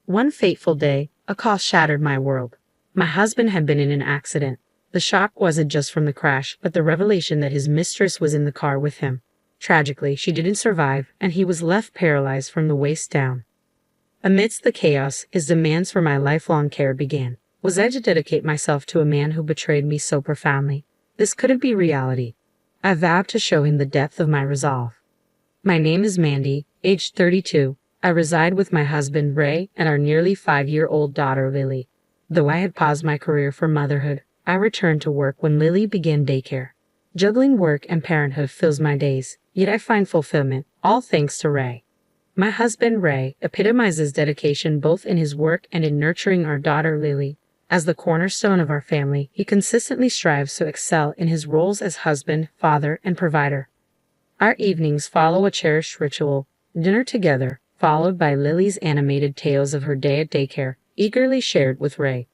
One fateful day, a call shattered my world. My husband had been in an accident. The shock wasn't just from the crash, but the revelation that his mistress was in the car with him. Tragically, she didn't survive, and he was left paralyzed from the waist down. Amidst the chaos, his demands for my lifelong care began. Was I to dedicate myself to a man who betrayed me so profoundly? This couldn't be reality. I vowed to show him the depth of my resolve. My name is Mandy, aged 32. I reside with my husband, Ray, and our nearly 5-year-old daughter, Lily. Though I had paused my career for motherhood, I returned to work when Lily began daycare. Juggling work and parenthood fills my days, yet I find fulfillment, all thanks to Ray. My husband, Ray, epitomizes dedication both in his work and in nurturing our daughter, Lily. As the cornerstone of our family, he consistently strives to excel in his roles as husband, father, and provider. Our evenings follow a cherished ritual, dinner together, followed by Lily's animated tales of her day at daycare, eagerly shared with Ray.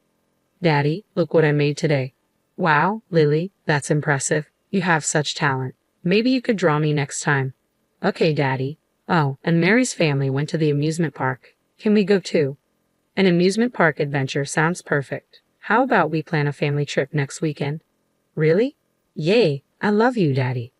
"Daddy, look what I made today." "Wow, Lily, that's impressive. You have such talent. Maybe you could draw me next time." "Okay, Daddy." "Oh, and Mary's family went to the amusement park. Can we go too?" "An amusement park adventure sounds perfect. How about we plan a family trip next weekend?" "Really?" "Yay, I love you, Daddy."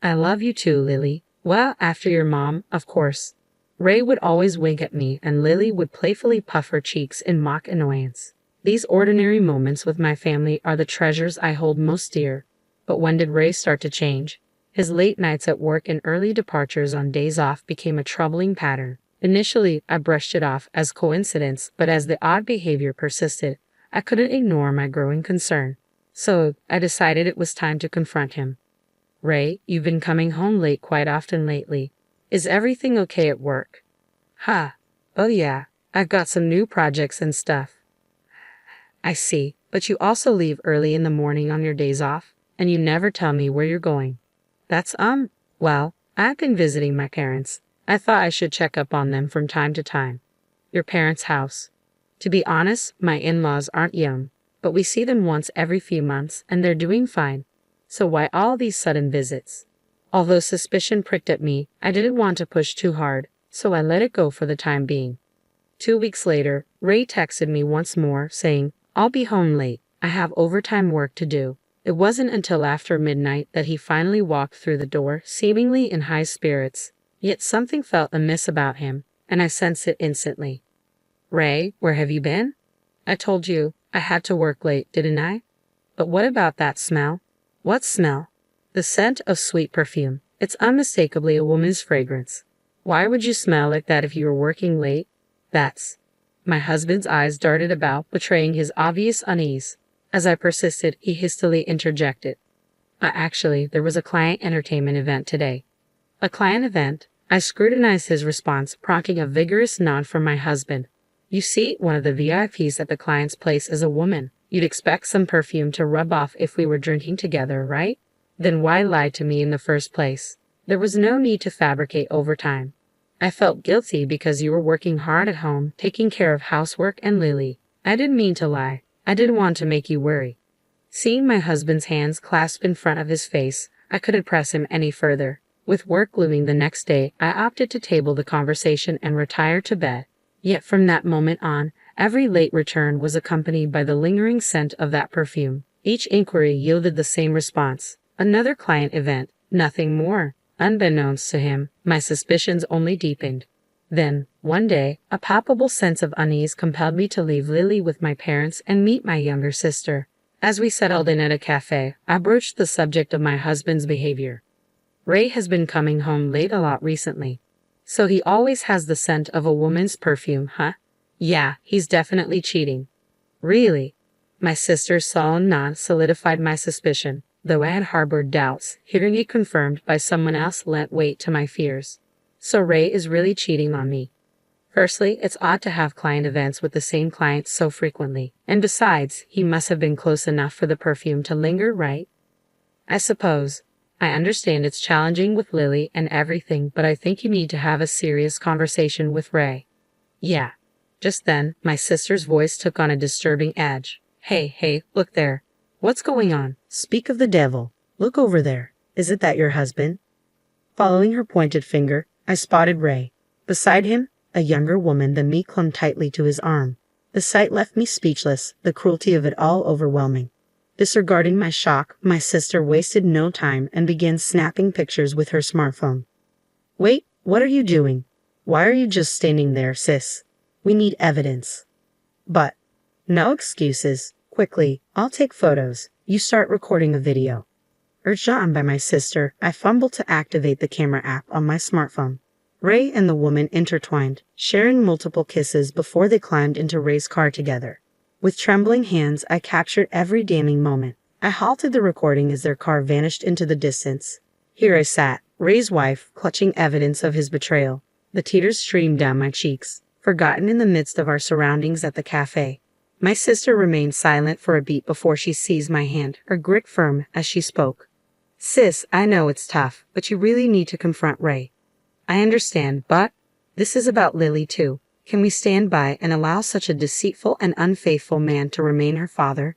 "I love you too, Lily. Well, after your mom, of course." Ray would always wink at me, and Lily would playfully puff her cheeks in mock annoyance. These ordinary moments with my family are the treasures I hold most dear. But when did Ray start to change? His late nights at work and early departures on days off became a troubling pattern. Initially, I brushed it off as coincidence, but as the odd behavior persisted, I couldn't ignore my growing concern. So, I decided it was time to confront him. "Ray, you've been coming home late quite often lately. Is everything okay at work?" "Ha. Oh yeah, I've got some new projects and stuff." "I see, but you also leave early in the morning on your days off, and you never tell me where you're going." "That's, well, I've been visiting my parents. I thought I should check up on them from time to time." "Your parents' house?" "To be honest, my in-laws aren't young, but we see them once every few months, and they're doing fine. So why all these sudden visits?" Although suspicion pricked at me, I didn't want to push too hard, so I let it go for the time being. 2 weeks later, Ray texted me once more, saying, "I'll be home late. I have overtime work to do." It wasn't until after midnight that he finally walked through the door, seemingly in high spirits. Yet something felt amiss about him, and I sensed it instantly. "Ray, where have you been?" "I told you I had to work late, didn't I?" "But what about that smell?" "What smell?" "The scent of sweet perfume. It's unmistakably a woman's fragrance." "Why would you smell like that if you were working late?" "That's—" My husband's eyes darted about, betraying his obvious unease. As I persisted, he hastily interjected. Actually, there was a client entertainment event today." "A client event?" I scrutinized his response, prompting a vigorous nod from my husband. "You see, one of the VIPs at the client's place is a woman. You'd expect some perfume to rub off if we were drinking together, right? Then why lie to me in the first place? There was no need to fabricate overtime. I felt guilty because you were working hard at home, taking care of housework and Lily. I didn't mean to lie. I didn't want to make you worry." Seeing my husband's hands clasped in front of his face, I couldn't press him any further. With work looming the next day, I opted to table the conversation and retire to bed. Yet from that moment on, every late return was accompanied by the lingering scent of that perfume. Each inquiry yielded the same response. Another client event, nothing more. Unbeknownst to him, my suspicions only deepened. Then, one day, a palpable sense of unease compelled me to leave Lily with my parents and meet my younger sister. As we settled in at a cafe, I broached the subject of my husband's behavior. "Ray has been coming home late a lot recently." "So he always has the scent of a woman's perfume, huh?" "Yeah, he's definitely cheating." "Really?" My sister's solemn nod solidified my suspicion. Though I had harbored doubts, hearing it confirmed by someone else lent weight to my fears. So Ray is really cheating on me. Firstly, it's odd to have client events with the same client so frequently. And besides, he must have been close enough for the perfume to linger, right? "I suppose. I understand it's challenging with Lily and everything, but I think you need to have a serious conversation with Ray." "Yeah." Just then, my sister's voice took on a disturbing edge. Hey, look there." "What's going on?" "Speak of the devil. Look over there. Isn't that your husband?" Following her pointed finger, I spotted Ray. Beside him, a younger woman than me, clung tightly to his arm. The sight left me speechless, the cruelty of it all overwhelming. Disregarding my shock, my sister wasted no time and began snapping pictures with her smartphone. "Wait, what are you doing? Why are you just standing there, sis? We need evidence." "But, no excuses. Quickly, I'll take photos. You start recording a video." Urged on by my sister, I fumbled to activate the camera app on my smartphone. Ray and the woman intertwined, sharing multiple kisses before they climbed into Ray's car together. With trembling hands, I captured every damning moment. I halted the recording as their car vanished into the distance. Here I sat, Ray's wife, clutching evidence of his betrayal. The tears streamed down my cheeks, forgotten in the midst of our surroundings at the cafe. My sister remained silent for a beat before she seized my hand, her grip firm as she spoke. "Sis, I know it's tough, but you really need to confront Ray. I understand, but this is about Lily too. Can we stand by and allow such a deceitful and unfaithful man to remain her father?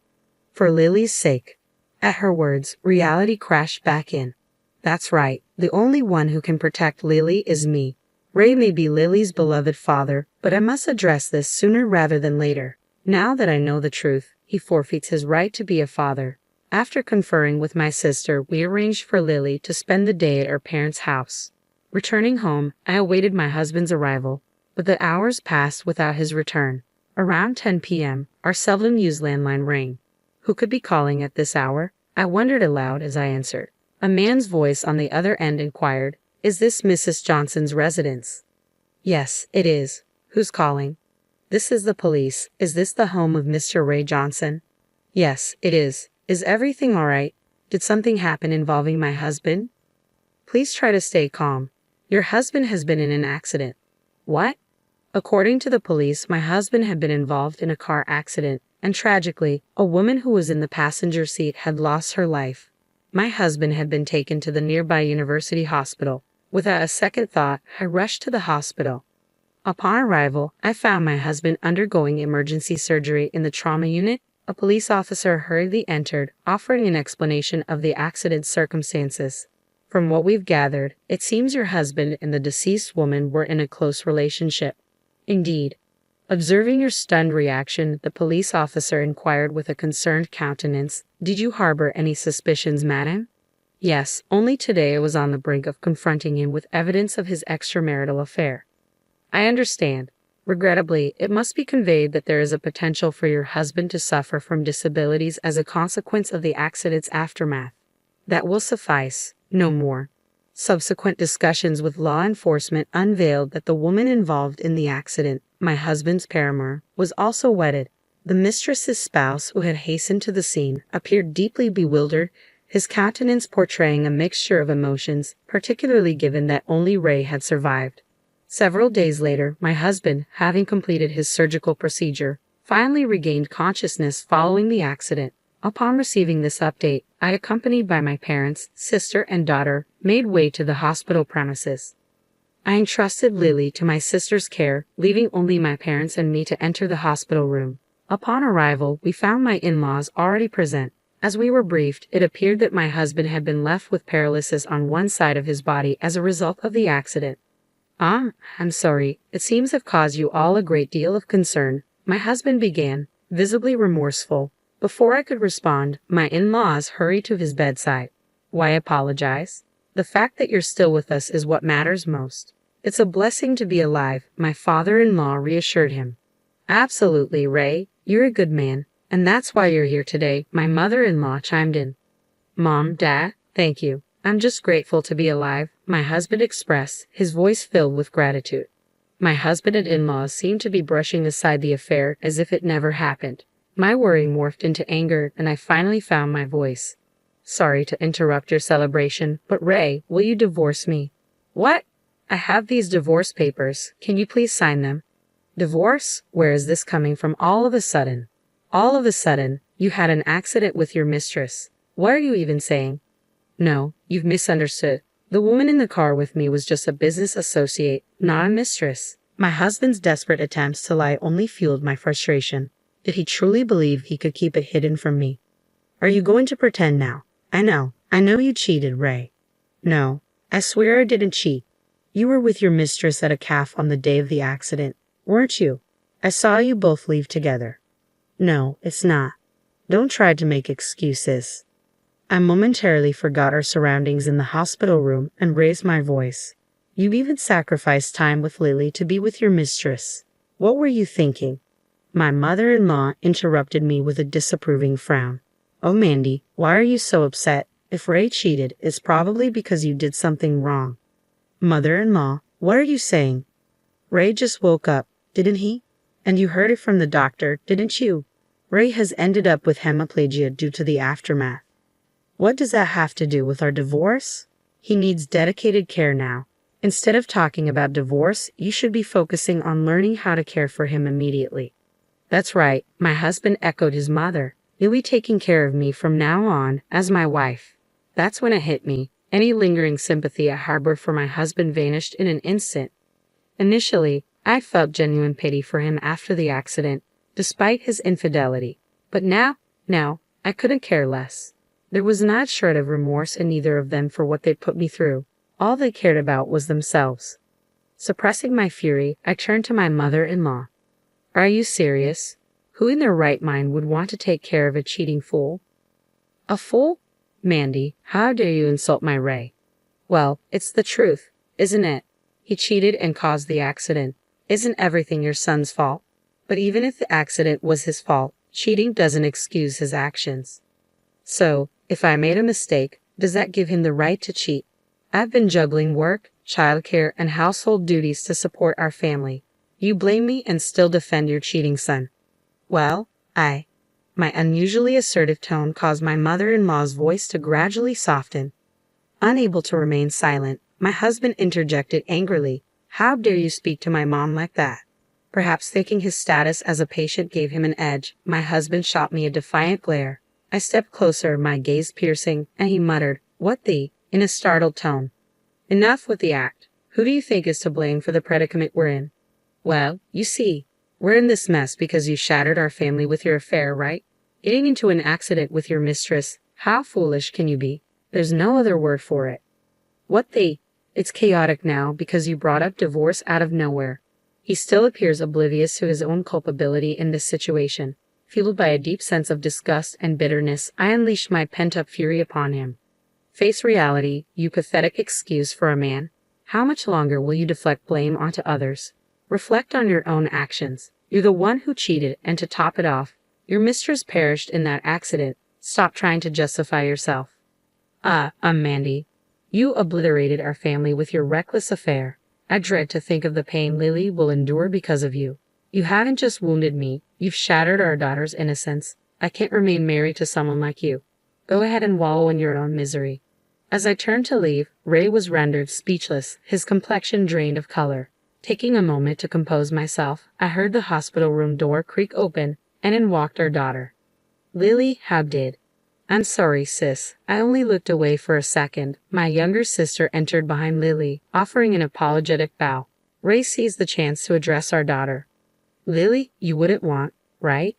For Lily's sake." At her words, reality crashed back in. That's right, the only one who can protect Lily is me. Ray may be Lily's beloved father, but I must address this sooner rather than later. Now that I know the truth, he forfeits his right to be a father. After conferring with my sister, we arranged for Lily to spend the day at her parents' house. Returning home, I awaited my husband's arrival, but the hours passed without his return. Around 10 p.m., our seldom-used landline rang. Who could be calling at this hour? I wondered aloud as I answered. A man's voice on the other end inquired, "Is this Mrs. Johnson's residence?" "Yes, it is. Who's calling?" "This is the police. Is this the home of Mr. Ray Johnson?" "Yes, it is. Is everything all right? Did something happen involving my husband?" "Please try to stay calm. Your husband has been in an accident." "What?" According to the police, my husband had been involved in a car accident, and tragically, a woman who was in the passenger seat had lost her life. My husband had been taken to the nearby university hospital. Without a second thought, I rushed to the hospital. Upon arrival, I found my husband undergoing emergency surgery in the trauma unit. A police officer hurriedly entered, offering an explanation of the accident's circumstances. "From what we've gathered, it seems your husband and the deceased woman were in a close relationship." "Indeed." Observing your stunned reaction, the police officer inquired with a concerned countenance, "Did you harbor any suspicions, madam?" "Yes, only today I was on the brink of confronting him with evidence of his extramarital affair." "I understand. Regrettably, it must be conveyed that there is a potential for your husband to suffer from disabilities as a consequence of the accident's aftermath. That will suffice, no more." Subsequent discussions with law enforcement unveiled that the woman involved in the accident, my husband's paramour, was also wedded. The mistress's spouse, who had hastened to the scene, appeared deeply bewildered, his countenance portraying a mixture of emotions, particularly given that only Ray had survived. Several days later, my husband, having completed his surgical procedure, finally regained consciousness following the accident. Upon receiving this update, I, accompanied by my parents, sister, and daughter, made way to the hospital premises. I entrusted Lily to my sister's care, leaving only my parents and me to enter the hospital room. Upon arrival, we found my in-laws already present. As we were briefed, it appeared that my husband had been left with paralysis on one side of his body as a result of the accident. I'm sorry. It seems I've caused you all a great deal of concern," my husband began, visibly remorseful. Before I could respond, my in-laws hurried to his bedside. "Why apologize? The fact that you're still with us is what matters most." "It's a blessing to be alive," my father-in-law reassured him. "Absolutely, Ray. You're a good man, and that's why you're here today," my mother-in-law chimed in. "Mom, Dad, thank you. I'm just grateful to be alive," my husband expressed, his voice filled with gratitude. My husband and in-laws seemed to be brushing aside the affair as if it never happened. My worry morphed into anger, and I finally found my voice. "Sorry to interrupt your celebration, but Ray, will you divorce me?" "What?" "I have these divorce papers. Can you please sign them?" "Divorce? Where is this coming from all of a sudden?" "All of a sudden? You had an accident with your mistress. What are you even saying?" "No, you've misunderstood. The woman in the car with me was just a business associate, not a mistress." My husband's desperate attempts to lie only fueled my frustration. Did he truly believe he could keep it hidden from me? "Are you going to pretend now? I know you cheated, Ray." "No, I swear I didn't cheat." You were with your mistress at a cafe on the day of the accident, weren't you? I saw you both leave together. No, it's not. Don't try to make excuses. I momentarily forgot our surroundings in the hospital room and raised my voice. You even sacrificed time with Lily to be with your mistress. What were you thinking? My mother-in-law interrupted me with a disapproving frown. Oh, Mandy, why are you so upset? If Ray cheated, it's probably because you did something wrong. Mother-in-law, what are you saying? Ray just woke up, didn't he? And you heard it from the doctor, didn't you? Ray has ended up with hemiplegia due to the aftermath. What does that have to do with our divorce? He needs dedicated care now. Instead of talking about divorce, you should be focusing on learning how to care for him immediately. That's right, my husband echoed his mother. You'll be taking care of me from now on as my wife. That's when it hit me. Any lingering sympathy I harbored for my husband vanished in an instant. Initially, I felt genuine pity for him after the accident, despite his infidelity. But now, I couldn't care less. There was not a shred of remorse in either of them for what they put me through. All they cared about was themselves. Suppressing my fury, I turned to my mother-in-law. Are you serious? Who in their right mind would want to take care of a cheating fool? A fool? Mandy, how dare you insult my Ray? Well, it's the truth, isn't it? He cheated and caused the accident. Isn't everything your son's fault? But even if the accident was his fault, cheating doesn't excuse his actions. So, if I made a mistake, does that give him the right to cheat? I've been juggling work, childcare, and household duties to support our family. You blame me and still defend your cheating son. Well, my unusually assertive tone caused my mother-in-law's voice to gradually soften. Unable to remain silent, my husband interjected angrily. How dare you speak to my mom like that? Perhaps thinking his status as a patient gave him an edge, my husband shot me a defiant glare. I stepped closer, my gaze piercing, and he muttered, "What the?" in a startled tone. Enough with the act. Who do you think is to blame for the predicament we're in? Well, you see, we're in this mess because you shattered our family with your affair, right? Getting into an accident with your mistress. How foolish can you be? There's no other word for it. What the? It's chaotic now because you brought up divorce out of nowhere. He still appears oblivious to his own culpability in this situation. Fueled by a deep sense of disgust and bitterness, I unleashed my pent-up fury upon him. Face reality, you pathetic excuse for a man. How much longer will you deflect blame onto others? Reflect on your own actions. You're the one who cheated, and to top it off, your mistress perished in that accident. Stop trying to justify yourself. Mandy. You obliterated our family with your reckless affair. I dread to think of the pain Lily will endure because of you. You haven't just wounded me, you've shattered our daughter's innocence. I can't remain married to someone like you. Go ahead and wallow in your own misery. As I turned to leave, Ray was rendered speechless, his complexion drained of color. Taking a moment to compose myself, I heard the hospital room door creak open, and in walked our daughter. Lily, how did? I'm sorry, sis. I only looked away for a second. My younger sister entered behind Lily, offering an apologetic bow. Ray seized the chance to address our daughter. Lily, you wouldn't want, right?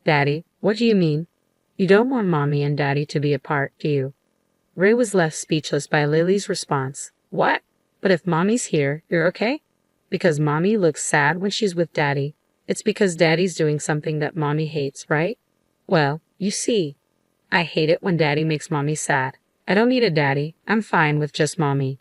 Daddy, what do you mean? You don't want Mommy and Daddy to be apart, do you? Ray was left speechless by Lily's response. What? But if Mommy's here, you're okay? Because Mommy looks sad when she's with Daddy. It's because Daddy's doing something that Mommy hates, right? Well, you see, I hate it when Daddy makes Mommy sad. I don't need a daddy. I'm fine with just Mommy.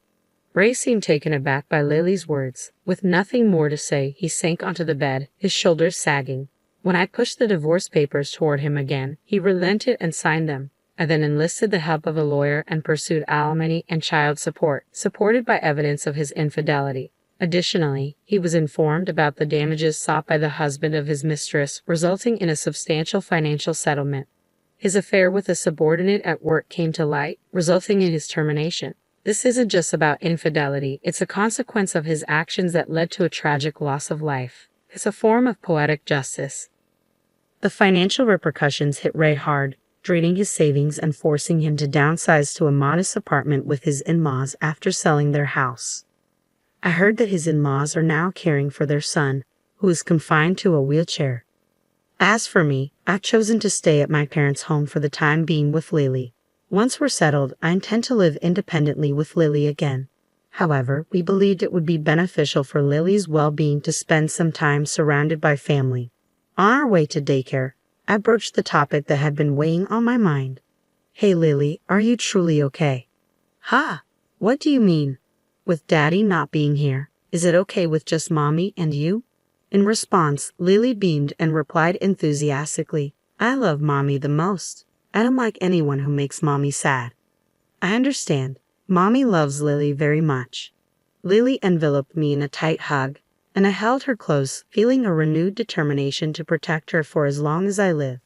Ray seemed taken aback by Lily's words. With nothing more to say, he sank onto the bed, his shoulders sagging. When I pushed the divorce papers toward him again, he relented and signed them. I then enlisted the help of a lawyer and pursued alimony and child support, supported by evidence of his infidelity. Additionally, he was informed about the damages sought by the husband of his mistress, resulting in a substantial financial settlement. His affair with a subordinate at work came to light, resulting in his termination. This isn't just about infidelity, it's a consequence of his actions that led to a tragic loss of life. It's a form of poetic justice. The financial repercussions hit Ray hard, draining his savings and forcing him to downsize to a modest apartment with his in-laws after selling their house. I heard that his in-laws are now caring for their son, who is confined to a wheelchair. As for me, I've chosen to stay at my parents' home for the time being with Lily. Once we're settled, I intend to live independently with Lily again. However, we believed it would be beneficial for Lily's well-being to spend some time surrounded by family. On our way to daycare, I broached the topic that had been weighing on my mind. "Hey Lily, are you truly okay?" "Ha! What do you mean? With Daddy not being here, is it okay with just Mommy and you?" In response, Lily beamed and replied enthusiastically, "I love Mommy the most. I don't like anyone who makes Mommy sad." "I understand. Mommy loves Lily very much." Lily enveloped me in a tight hug, and I held her close, feeling a renewed determination to protect her for as long as I live.